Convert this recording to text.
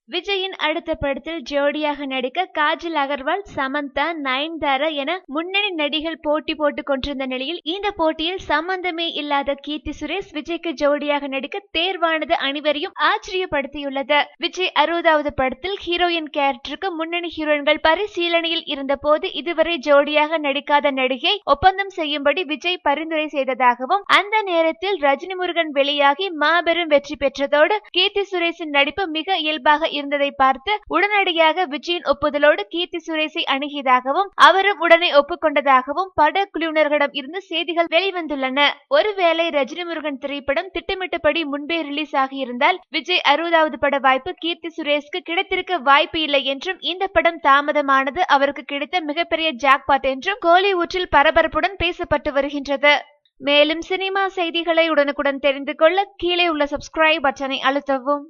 விஜயின் அடுத்த படத்தில் ஜோடியாக நடிக்க காஜல் அகர்வால், சமந்தா, நயன்தாரா என முன்னணி நடிகைகள் போட்டி போட்டுக் கொண்டிருந்த நிலையில் இந்த போட்டியில் சம்பந்தமே இல்லாத கீர்த்தி சுரேஷ் விஜய்க்கு ஜோடியாக நடிக்க தேர்வானது அனைவரையும் ஆச்சரியப்படுத்தியுள்ளது. விஜய் 60வது படத்தில் ஹீரோயின் கேரக்டருக்கு முன்னணி ஹீரோயின்கள் பரிசீலனையில் இருந்தபோது இதுவரை ஜோடியாக நடிக்காத நடிகை ஒப்பந்தம் செய்யும்படி விஜய் பரிந்துரை செய்ததாகவும், அந்த நேரத்தில் ரஜினி முருகன் வெளியாகி மாபெரும் வெற்றி பெற்றதோடு கீர்த்தி சுரேஷின் நடிப்பு மிக இயல்பாக இருந்ததை பார்த்து உடனடியாக விஜயின் ஒப்புதலோடு கீர்த்தி சுரேஷை அணுகியதாகவும், அவரும் உடனே ஒப்புக்கொண்டதாகவும் படக்குழுவினர்களிடம் இருந்து செய்திகள் வெளிவந்துள்ளன. ஒருவேளை ரஜினி முருகன் திரைப்படம் திட்டமிட்டபடி முன்பே ரிலீஸ் ஆகியிருந்தால் விஜய் 60வது பட வாய்ப்பு கீர்த்தி சுரேஷ்க்கு கிடைத்திருக்க வாய்ப்பு இல்லை என்றும், இந்த படம் தாமதமானது அவருக்கு கிடைத்த மிகப்பெரிய ஜாக்பாட் என்றும் கோலிவுட்டில் பரபரப்புடன் பேசப்பட்டு வருகின்றது. மேலும் சினிமா செய்திகளை உடனுக்குடன் தெரிந்து கொள்ள கீழே உள்ள சப்ஸ்கிரைப் பட்டனை அழுத்தவும்.